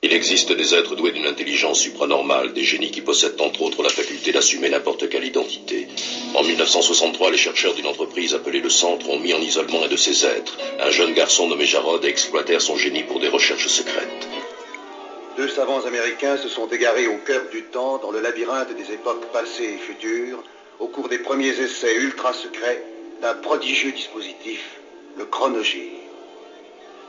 Il existe des êtres doués d'une intelligence supranormale, des génies qui possèdent entre autres la faculté d'assumer n'importe quelle identité. En 1963, les chercheurs d'une entreprise appelée le Centre ont mis en isolement un de ces êtres, un jeune garçon nommé Jarod, et exploitèrent son génie pour des recherches secrètes. Deux savants américains se sont égarés au cœur du temps, dans le labyrinthe des époques passées et futures, au cours des premiers essais ultra secrets d'un prodigieux dispositif, le chronogir.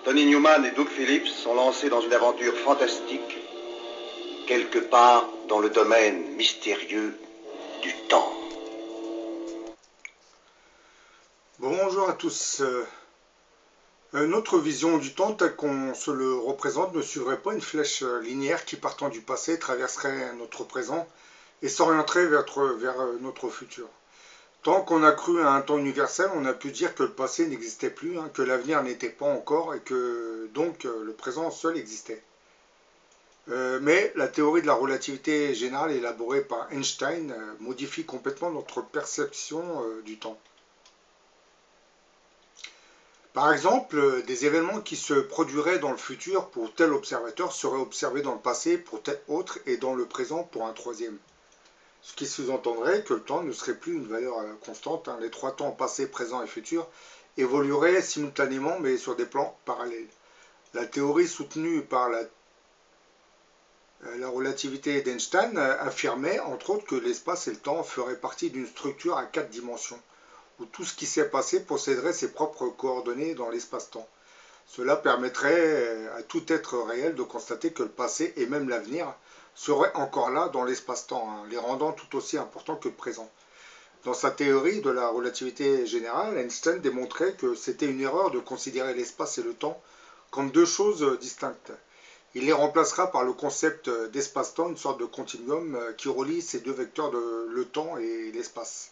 Tony Newman et Doug Phillips sont lancés dans une aventure fantastique, quelque part dans le domaine mystérieux du temps. Bonjour à tous. Notre vision du temps telle qu'on se le représente ne suivrait pas une flèche linéaire qui, partant du passé, traverserait notre présent et s'orienterait vers notre futur. Tant qu'on a cru à un temps universel, on a pu dire que le passé n'existait plus, que l'avenir n'était pas encore et que donc le présent seul existait. Mais la théorie de la relativité générale élaborée par Einstein modifie complètement notre perception du temps. Par exemple, des événements qui se produiraient dans le futur pour tel observateur seraient observés dans le passé pour tel autre et dans le présent pour un troisième. Ce qui sous-entendrait que le temps ne serait plus une valeur constante. Les trois temps passé, présent et futur évolueraient simultanément mais sur des plans parallèles. La théorie soutenue par la relativité d'Einstein affirmait entre autres que l'espace et le temps feraient partie d'une structure à 4 dimensions, où tout ce qui s'est passé posséderait ses propres coordonnées dans l'espace-temps. Cela permettrait à tout être réel de constater que le passé et même l'avenir seraient encore là dans l'espace-temps, les rendant tout aussi importants que le présent. Dans sa théorie de la relativité générale, Einstein démontrait que c'était une erreur de considérer l'espace et le temps comme deux choses distinctes. Il les remplacera par le concept d'espace-temps, une sorte de continuum qui relie ces deux vecteurs le temps et l'espace.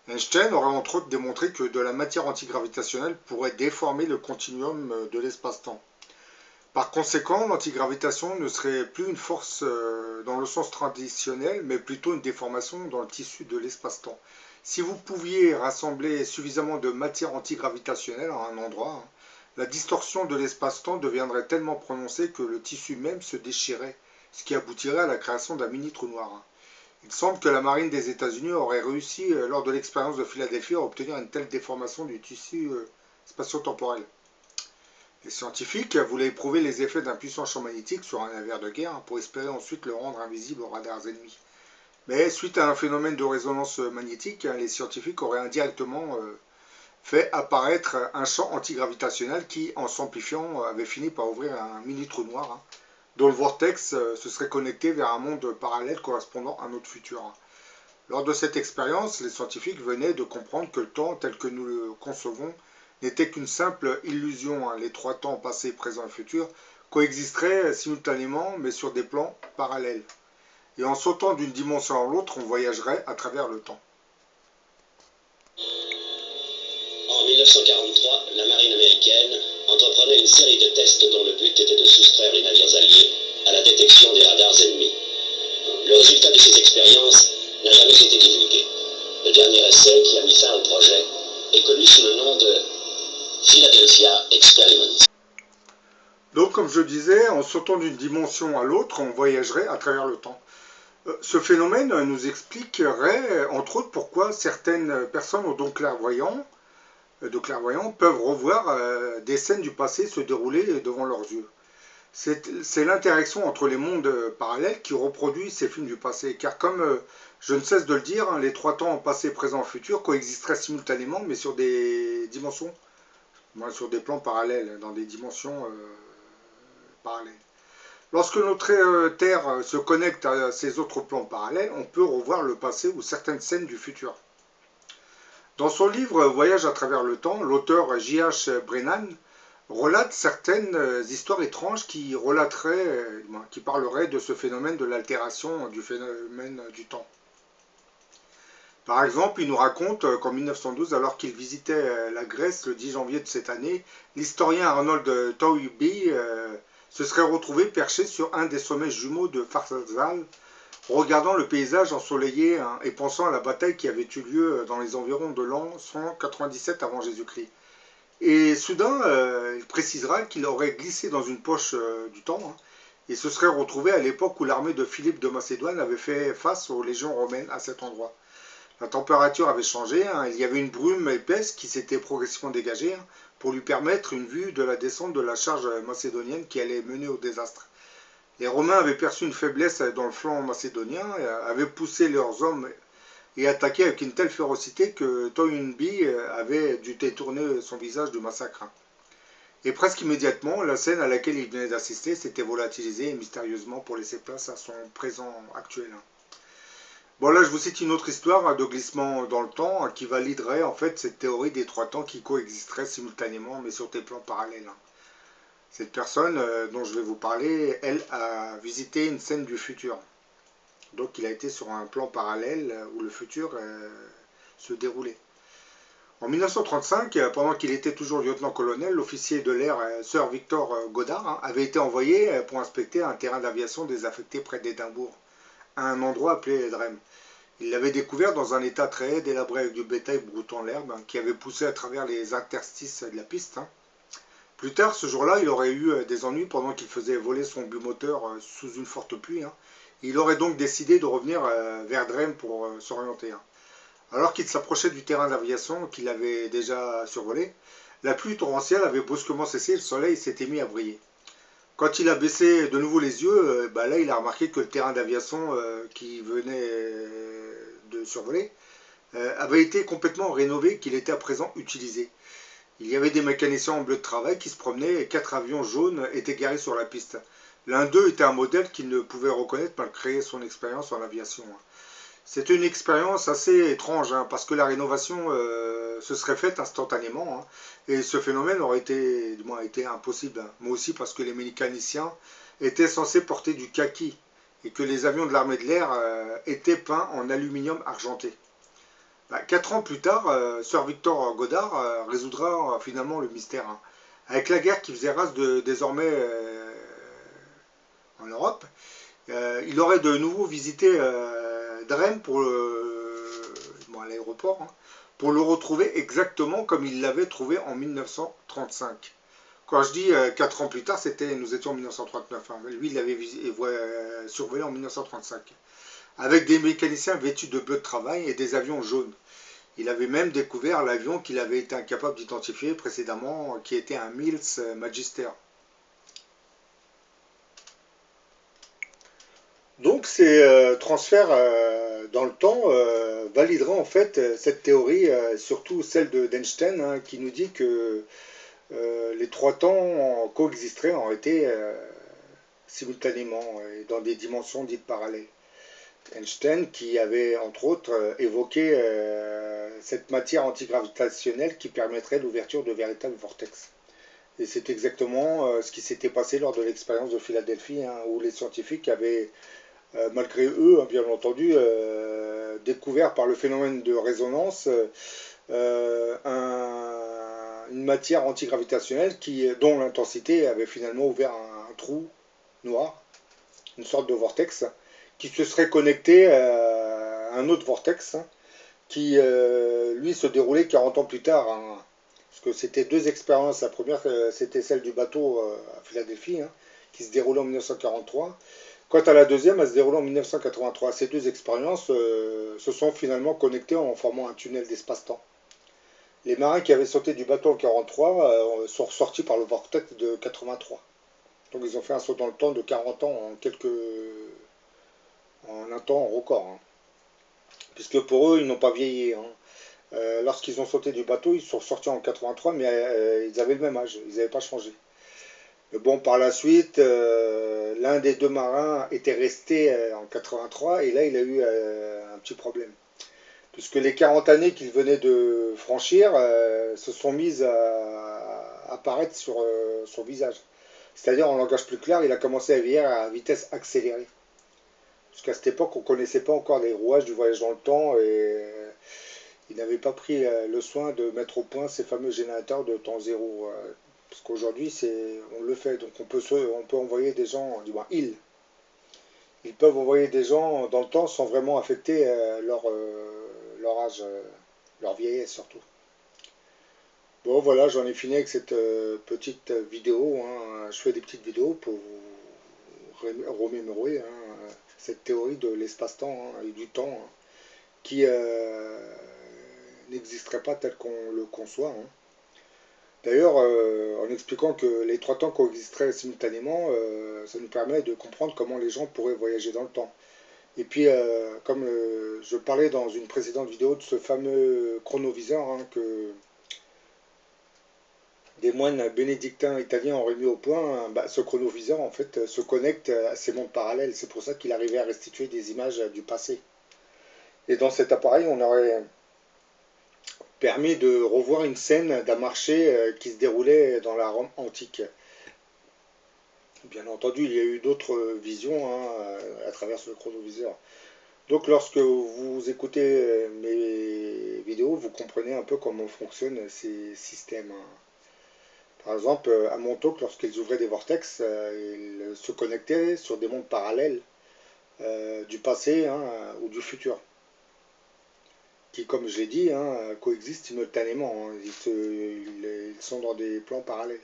Einstein aurait entre autres démontré que de la matière antigravitationnelle pourrait déformer le continuum de l'espace-temps. Par conséquent, l'antigravitation ne serait plus une force dans le sens traditionnel, mais plutôt une déformation dans le tissu de l'espace-temps. Si vous pouviez rassembler suffisamment de matière antigravitationnelle à un endroit, la distorsion de l'espace-temps deviendrait tellement prononcée que le tissu même se déchirait, ce qui aboutirait à la création d'un mini-trou noir. Il semble que la marine des États-Unis aurait réussi, lors de l'expérience de Philadelphie, à obtenir une telle déformation du tissu spatio-temporel. Les scientifiques voulaient éprouver les effets d'un puissant champ magnétique sur un navire de guerre pour espérer ensuite le rendre invisible aux radars ennemis. Mais suite à un phénomène de résonance magnétique, les scientifiques auraient indirectement fait apparaître un champ antigravitationnel qui, en s'amplifiant, avait fini par ouvrir un mini-trou noir, dont le vortex se serait connecté vers un monde parallèle correspondant à notre futur. Lors de cette expérience, les scientifiques venaient de comprendre que le temps tel que nous le concevons n'était qu'une simple illusion. Les trois temps passé, présent et futur coexisteraient simultanément mais sur des plans parallèles. Et en sautant d'une dimension à l'autre, on voyagerait à travers le temps. En 1943, la marine américaine entreprenait une série de tests dont le but était de soustraire les navires alliés à la détection des radars ennemis. Le résultat de ces expériences n'a jamais été divulgué. Le dernier essai qui a mis fin au projet est connu sous le nom de Philadelphia Experiment. Donc, comme je disais, en sautant d'une dimension à l'autre, on voyagerait à travers le temps. Ce phénomène nous expliquerait, entre autres, pourquoi certaines personnes aux dons clairvoyants peuvent revoir des scènes du passé se dérouler devant leurs yeux. C'est l'interaction entre les mondes parallèles qui reproduit ces films du passé, car comme je ne cesse de le dire, les trois temps passé, présent, futur coexisteraient simultanément, mais sur des dimensions, sur des plans parallèles, dans des dimensions parallèles. Lorsque notre Terre se connecte à ces autres plans parallèles, on peut revoir le passé ou certaines scènes du futur. Dans son livre Voyage à travers le temps, l'auteur J.H. Brennan relate certaines histoires étranges qui parleraient de ce phénomène de l'altération du phénomène du temps. Par exemple, il nous raconte qu'en 1912, alors qu'il visitait la Grèce le 10 janvier de cette année, l'historien Arnold Toynbee se serait retrouvé perché sur un des sommets jumeaux de Farsal, regardant le paysage ensoleillé et pensant à la bataille qui avait eu lieu dans les environs de l'an 197 avant Jésus-Christ. Et soudain, il précisera qu'il aurait glissé dans une poche du temps, hein, et se serait retrouvé à l'époque où l'armée de Philippe de Macédoine avait fait face aux légions romaines à cet endroit. La température avait changé, hein, il y avait une brume épaisse qui s'était progressivement dégagée, hein, pour lui permettre une vue de la descente de la charge macédonienne qui allait mener au désastre. Les Romains avaient perçu une faiblesse dans le flanc macédonien, avaient poussé leurs hommes et attaqué avec une telle férocité que Toynbee avait dû détourner son visage du massacre. Et presque immédiatement, la scène à laquelle il venait d'assister s'était volatilisée mystérieusement pour laisser place à son présent actuel. Bon, là, je vous cite une autre histoire de glissement dans le temps qui validerait en fait cette théorie des trois temps qui coexisteraient simultanément mais sur des plans parallèles. Cette personne dont je vais vous parler, elle a visité une scène du futur. Donc il a été sur un plan parallèle où le futur se déroulait. En 1935, pendant qu'il était toujours lieutenant-colonel, l'officier de l'air Sir Victor Goddard avait été envoyé pour inspecter un terrain d'aviation désaffecté près d'Édimbourg, à un endroit appelé Drême. Il l'avait découvert dans un état très délabré avec du bétail broutant l'herbe qui avait poussé à travers les interstices de la piste. Plus tard, ce jour-là, il aurait eu des ennuis pendant qu'il faisait voler son bimoteur sous une forte pluie. Il aurait donc décidé de revenir vers Drême pour s'orienter. Alors qu'il s'approchait du terrain d'aviation qu'il avait déjà survolé, la pluie torrentielle avait brusquement cessé et le soleil s'était mis à briller. Quand il a baissé de nouveau les yeux, là il a remarqué que le terrain d'aviation qu'il venait de survoler avait été complètement rénové, qu'il était à présent utilisé. Il y avait des mécaniciens en bleu de travail qui se promenaient et 4 avions jaunes étaient garés sur la piste. L'un d'eux était un modèle qu'il ne pouvait reconnaître malgré son expérience en aviation. C'était une expérience assez étrange, parce que la rénovation se serait faite instantanément, et ce phénomène aurait été, du moins, été impossible. Mais aussi parce que les mécaniciens étaient censés porter du kaki, et que les avions de l'armée de l'air étaient peints en aluminium argenté. 4 ans plus tard, Sir Victor Goddard résoudra finalement le mystère. Avec la guerre qui faisait rage désormais en Europe, il aurait de nouveau visité Drême pour l'aéroport, pour le retrouver exactement comme il l'avait trouvé en 1935. Quand je dis 4 ans plus tard, nous étions en 1939. Lui, il l'avait survolé en 1935. Avec des mécaniciens vêtus de bleu de travail et des avions jaunes. Il avait même découvert l'avion qu'il avait été incapable d'identifier précédemment, qui était un Mills Magister. Donc ces transferts dans le temps valideront en fait cette théorie, surtout celle d'Einstein, qui nous dit que les trois temps coexisteraient en réalité simultanément et dans des dimensions dites parallèles. Einstein qui avait entre autres évoqué cette matière antigravitationnelle qui permettrait l'ouverture de véritables vortex. Et c'est exactement ce qui s'était passé lors de l'expérience de Philadelphie, où les scientifiques avaient, malgré eux, bien entendu, découvert par le phénomène de résonance une matière antigravitationnelle dont l'intensité avait finalement ouvert un trou noir, une sorte de vortex, qui se serait connecté à un autre vortex qui, lui, se déroulait 40 ans plus tard. Parce que c'était deux expériences. La première, c'était celle du bateau à Philadelphie, qui se déroulait en 1943. Quant à la deuxième, elle se déroulait en 1983. Ces deux expériences se sont finalement connectées en formant un tunnel d'espace-temps. Les marins qui avaient sauté du bateau en 1943 sont ressortis par le vortex de 83. Donc ils ont fait un saut dans le temps de 40 ans en un temps record. Puisque pour eux, ils n'ont pas vieilli. Lorsqu'ils ont sauté du bateau, ils sont sortis en 83, mais ils avaient le même âge, ils n'avaient pas changé. Mais bon, par la suite, l'un des deux marins était resté en 83, et là, il a eu un petit problème. Puisque les 40 années qu'il venait de franchir se sont mises à apparaître sur son visage. C'est-à-dire, en langage plus clair, il a commencé à vieillir à vitesse accélérée. Parce qu'à cette époque, on ne connaissait pas encore les rouages du voyage dans le temps, et il n'avait pas pris le soin de mettre au point ces fameux générateurs de temps zéro. Parce qu'aujourd'hui, on le fait. Donc on peut envoyer des gens, du moins ils peuvent envoyer des gens dans le temps sans vraiment affecter leur âge, leur vieillesse surtout. Bon voilà, j'en ai fini avec cette petite vidéo, hein. Je fais des petites vidéos pour vous remémorer, hein, cette théorie de l'espace-temps, hein, et du temps, hein, qui n'existerait pas tel qu'on le conçoit, hein. D'ailleurs, en expliquant que les trois temps coexisteraient simultanément, ça nous permet de comprendre comment les gens pourraient voyager dans le temps. Et puis, comme je parlais dans une précédente vidéo de ce fameux chronoviseur, hein, que des moines bénédictins italiens ont remis au point, hein, bah, ce chronoviseur en fait se connecte à ces mondes parallèles. C'est pour ça qu'il arrivait à restituer des images du passé. Et dans cet appareil, on aurait permis de revoir une scène d'un marché qui se déroulait dans la Rome antique. Bien entendu, il y a eu d'autres visions, hein, à travers ce chronoviseur. Donc lorsque vous écoutez mes vidéos, vous comprenez un peu comment fonctionnent ces systèmes, hein. Par exemple, à Montauk, lorsqu'ils ouvraient des vortex, ils se connectaient sur des mondes parallèles du passé, hein, ou du futur, qui, comme je l'ai dit, hein, coexistent simultanément, hein. Ils sont dans des plans parallèles.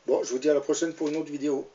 Bon, je vous dis à la prochaine pour une autre vidéo.